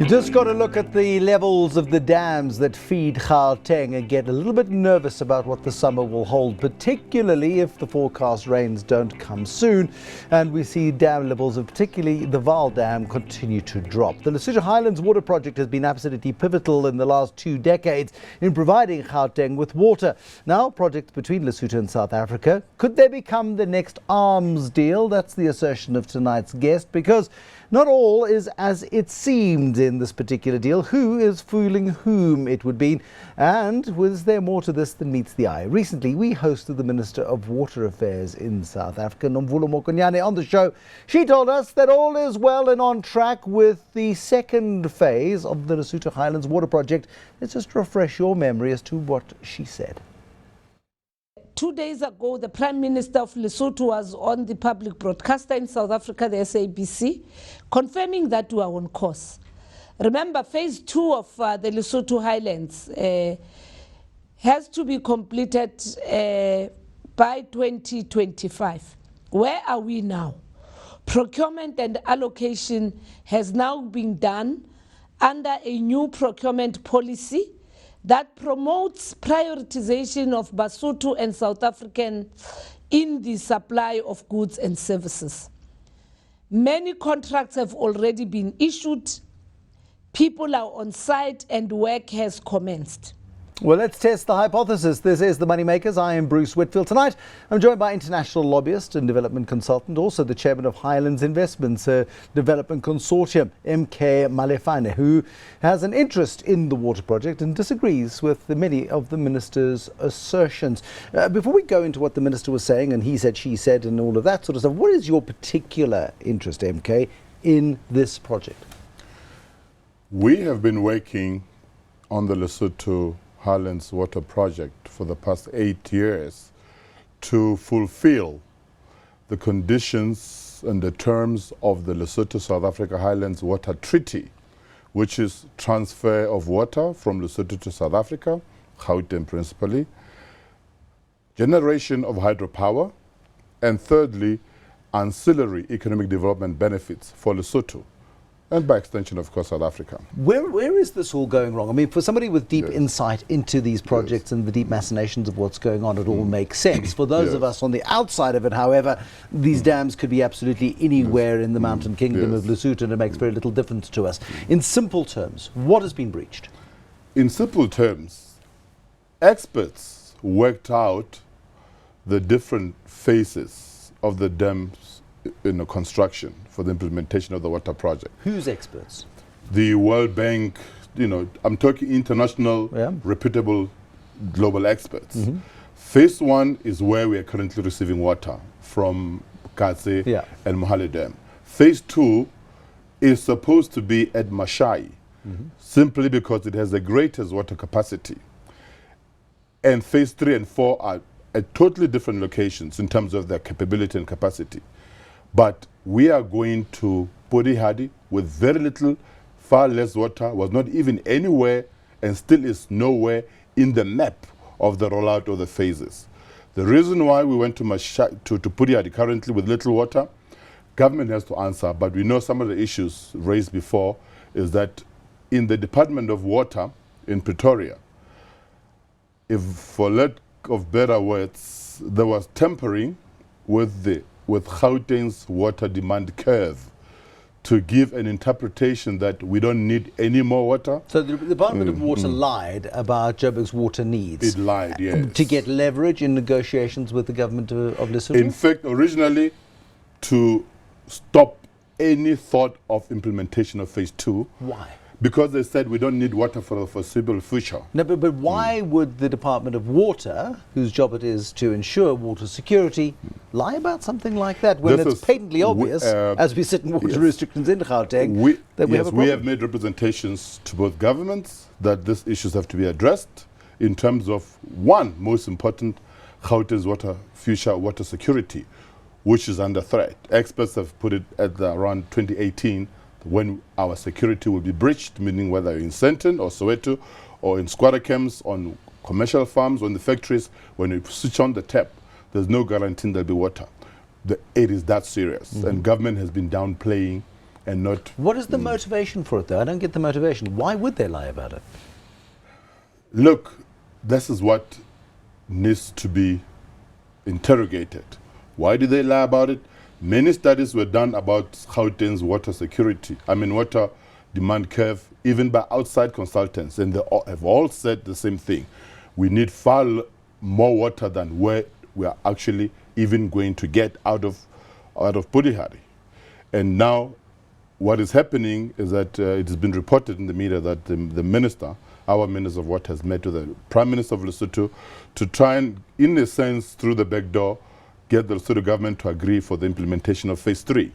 You just got to look at the levels of the dams that feed Gauteng and get a little bit nervous about what the summer will hold, particularly if the forecast rains don't come soon and we see dam levels of particularly the Vaal Dam continue to drop. The Lesotho Highlands Water Project has been absolutely pivotal in the last 2 decades in providing Gauteng with water. Now, projects between Lesotho and South Africa, could they become the next arms deal? That's the assertion of tonight's guest, because not all is as it seemed in this particular deal. Who is fooling whom, it would be? And was there more to this than meets the eye? Recently, we hosted the Minister of Water Affairs in South Africa, Nomvula Mokonyane, on the show. She told us that all is well and on track with the second phase of the Lesotho Highlands Water Project. Let's just refresh your memory as to what she said. 2 days ago, the Prime Minister of Lesotho was on the public broadcaster in South Africa, the SABC, confirming that we are on course. Remember, phase 2 of the Lesotho Highlands has to be completed by 2025. Where are we now? Procurement and allocation has now been done under a new procurement policy that promotes prioritization of Basotho and South African in the supply of goods and services. Many contracts have already been issued, people are on site, and work has commenced. Well, let's test the hypothesis. This is the MoneyMakers. I am Bruce Whitfield. Tonight, I'm joined by international lobbyist and development consultant, also the chairman of Highlands Investments Development Consortium, Malefane, who has an interest in the water project and disagrees with many of the minister's assertions. Before we go into what the minister was saying, and he said, she said, and all of that sort of stuff, what is your particular interest, MK, in this project? We have been working on the Lesotho Highlands Water Project for the past 8 years to fulfill the conditions and the terms of the Lesotho South Africa Highlands Water Treaty, which is transfer of water from Lesotho to South Africa, Gauteng principally, generation of hydropower, and thirdly, ancillary economic development benefits for Lesotho, and by extension, of course, South Africa. Where is this all going wrong? I mean, for somebody with deep insight into these projects and the deep machinations of what's going on, it all makes sense. For those of us on the outside of it, however, these dams could be absolutely anywhere in the mountain kingdom of Lesotho, and it makes very little difference to us. In simple terms, what has been breached? In simple terms, experts worked out the different phases of the dam's construction for the implementation of the water project. Who's experts? The World Bank, I'm talking international, reputable global experts. Phase 1 is where we are currently receiving water from Katse and Mohale Dam. Phase 2 is supposed to be at Mashai, simply because it has the greatest water capacity. And phase 3 and 4 are at totally different locations in terms of their capability and capacity. But we are going to Podihadi with very little, far less water, was not even anywhere and still is nowhere in the map of the rollout of the phases. The reason why we went to Podihadi currently with little water, government has to answer, but we know some of the issues raised before is that in the Department of Water in Pretoria, if for lack of better words, there was tampering with Gauteng's water demand curve to give an interpretation that we don't need any more water. So the Department of Water lied about Joburg's water needs. It lied, yes. To get leverage in negotiations with the government of Lesotho? In fact, originally to stop any thought of implementation of phase 2. Why? Because they said we don't need water for the foreseeable future. No, but why would the Department of Water, whose job it is to ensure water security, lie about something like that when it's patently obvious, as we sit in water restrictions in Gauteng, that we have a problem? We have made representations to both governments that these issues have to be addressed in terms of, one, most important, Gauteng's future water security, which is under threat. Experts have put it at around 2018, when our security will be breached, meaning whether in Sandton or Soweto or in squatter camps, on commercial farms, or in the factories, when you switch on the tap, there's no guarantee there'll be water. It is that serious. And government has been downplaying and not... What is the motivation for it, though? I don't get the motivation. Why would they lie about it? Look, this is what needs to be interrogated. Why do they lie about it? Many studies were done about Gauteng's water security, water demand curve, even by outside consultants, and they have all said the same thing. We need far more water than where we are actually even going to get out of Pudihari. And now what is happening is that it has been reported in the media that the minister, our Minister of Water, has met with the Prime Minister of Lesotho to try and, in a sense, through the back door, get the Lesotho government to agree for the implementation of Phase 3.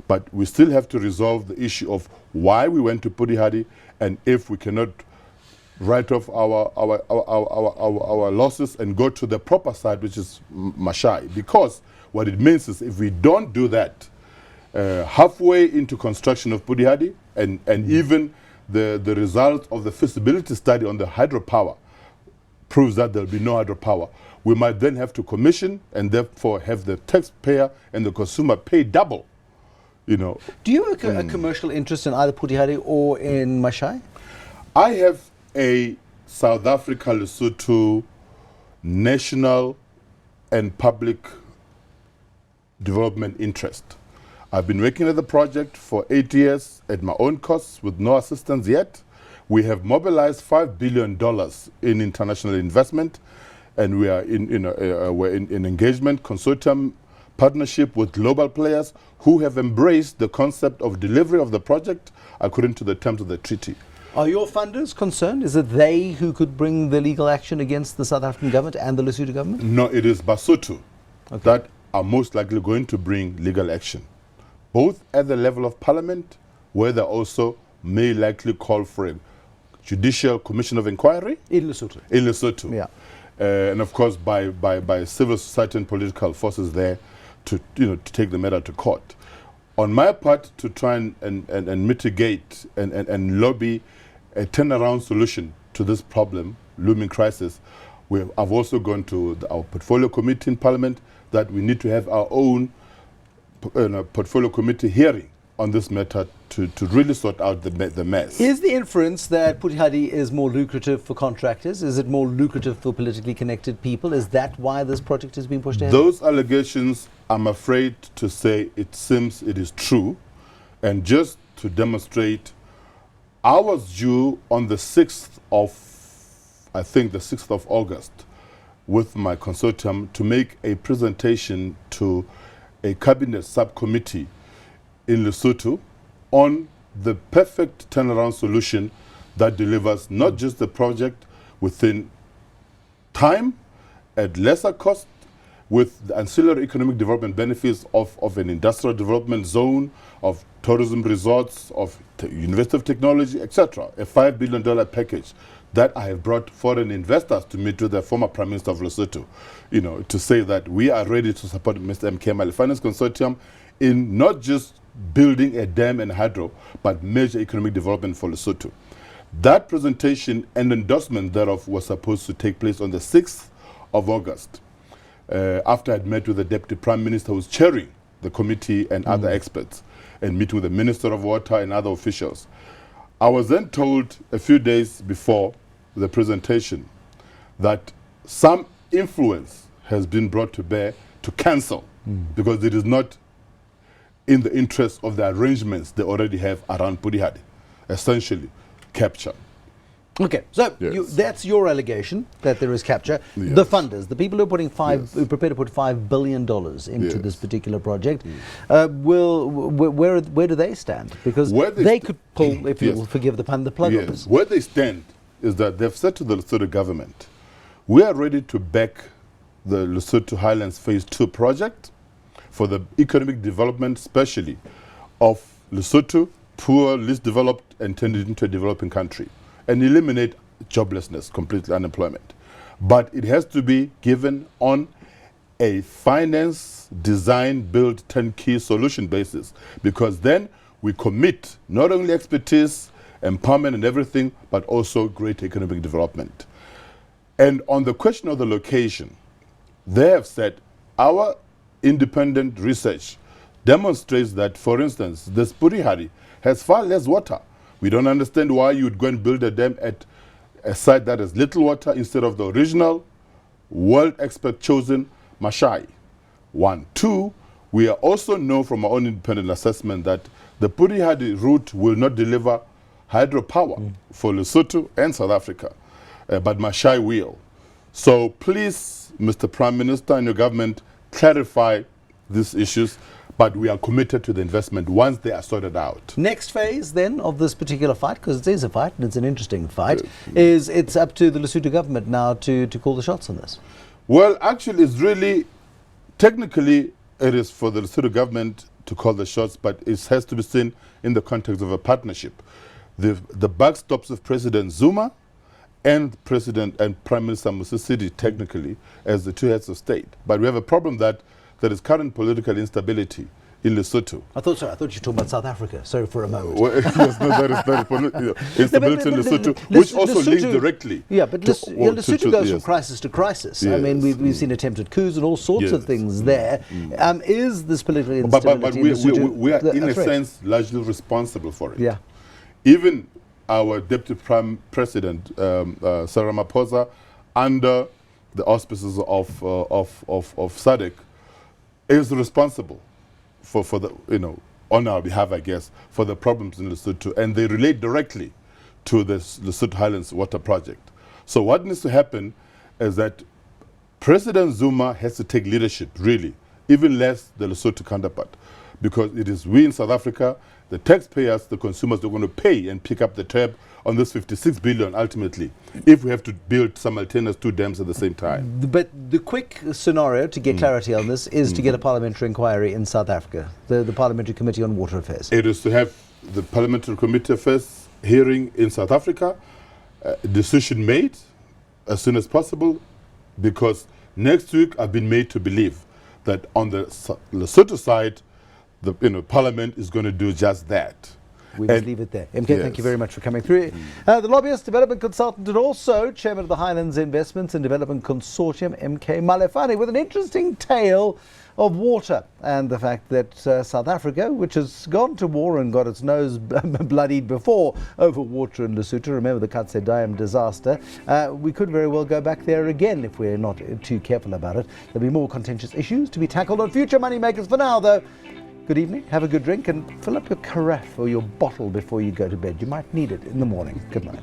But we still have to resolve the issue of why we went to Pudihari, and if we cannot write off our losses and go to the proper side, which is Mashai. Because what it means is if we don't do that, halfway into construction of Pudihari, and even the result of the feasibility study on the hydropower proves that there will be no hydropower, we might then have to commission and therefore have the taxpayer and the consumer pay double. Do you have a commercial interest in either Pudihari or in Mashai? I have a South Africa Lesotho national and public development interest. I've been working at the project for 8 years at my own costs with no assistance yet. We have mobilized $5 billion in international investment, and we are we're in engagement, consortium partnership with global players who have embraced the concept of delivery of the project according to the terms of the treaty. Are your funders concerned? Is it they who could bring the legal action against the South African government and the Lesotho government? No, it is Basotho that are most likely going to bring legal action, both at the level of parliament, where they also may likely call for a judicial commission of inquiry. In Lesotho. In Lesotho. Yeah. And of course by civil society and political forces there to take the matter to court. On my part, to try and mitigate and lobby a turnaround solution to this problem, looming crisis, I've also gone to our portfolio committee in Parliament that we need to have our own portfolio committee hearing on this matter to really sort out the mess. Is the inference that Pudihari is more lucrative for contractors? Is it more lucrative for politically connected people? Is that why this project is being pushed ahead? Those allegations, I'm afraid to say, it seems it is true. And just to demonstrate, I was due on the 6th of August with my consortium to make a presentation to a cabinet subcommittee in Lesotho on the perfect turnaround solution that delivers not just the project within time, at lesser cost, with the ancillary economic development benefits of an industrial development zone, of tourism resorts, of University of Technology, etc. A $5 billion package that I have brought foreign investors to meet with the former Prime Minister of Lesotho, to say that we are ready to support Mr. M.K. Malefane's consortium in not just building a dam and hydro, but major economic development for Lesotho. That presentation and endorsement thereof was supposed to take place on the 6th of August, after I'd met with the Deputy Prime Minister who was chairing the committee and other experts, and meeting with the Minister of Water and other officials. I was then told a few days before the presentation that some influence has been brought to bear to cancel, because it is not in the interest of the arrangements they already have around Pudihari, essentially capture. Okay, so Yes. that's your allegation, that there is capture. Yes. The funders, the people who are putting who are prepared to put $5 billion into this particular project, where do they stand? Because they could pull, if you will forgive the pun, the plug on this. Where they stand is that they've said to the Lesotho government, we are ready to back the Lesotho Highlands Phase 2 project for the economic development, especially of Lesotho, poor, least developed, and turn it into a developing country, and eliminate joblessness, completely unemployment. But it has to be given on a finance, design, build, turnkey solution basis, because then we commit not only expertise, empowerment and everything, but also great economic development. And on the question of the location, they have said our independent research demonstrates that, for instance, the Spurihari has far less water. We don't understand why you would go and build a dam at a site that has little water instead of the original world expert chosen Mashai. 1. 2, we also know from our own independent assessment that the Purihari route will not deliver hydropower for Lesotho and South Africa, but Mashai will. So please, Mr. Prime Minister and your government, clarify these issues, but we are committed to the investment once they are sorted out. Next phase then of this particular fight, because it is a fight and it's an interesting fight, is it's up to the Lesotho government now to call the shots on this. Well, actually, it's really, technically, it is for the Lesotho government to call the shots, but it has to be seen in the context of a partnership. The buck stops with President Zuma and President and Prime Minister Musisidi technically as the two heads of state. But we have a problem that there is current political instability in Lesotho. I thought you were talking about South Africa. Sorry for a moment. Well, yes, no, that is instability in Lesotho, which also links directly. Yeah, but Lesotho goes from crisis to crisis. Yes. I mean, we've seen attempted coups and all sorts of things there. Is this political instability but we are in a sense largely responsible for it. Yeah. Even our Deputy Prime President, Sarah Ramaphosa, under the auspices of SADC, is responsible for the, on our behalf, I guess, for the problems in Lesotho, and they relate directly to the Lesotho Highlands Water Project. So what needs to happen is that President Zuma has to take leadership, really, even less the Lesotho counterpart, because it is we in South Africa, the taxpayers, the consumers, are going to pay and pick up the tab on this 56 billion ultimately, if we have to build simultaneous 2 dams at the same time. But the quick scenario to get clarity on this is to get a parliamentary inquiry in South Africa, the Parliamentary Committee on Water Affairs. It is to have the Parliamentary Committee Affairs hearing in South Africa, decision made as soon as possible, because next week I've been made to believe that on the Lesotho side, the Parliament is going to do just that. We must leave it there. MK, thank you very much for coming through. The lobbyist, development consultant, and also chairman of the Highlands Investments and Development Consortium, MK Malefane, with an interesting tale of water and the fact that South Africa, which has gone to war and got its nose bloodied before over water in Lesotho, remember the Katse Dam disaster, we could very well go back there again if we're not too careful about it. There'll be more contentious issues to be tackled on future Moneymakers. For now, though, good evening, have a good drink, and fill up your carafe or your bottle before you go to bed. You might need it in the morning. Good night.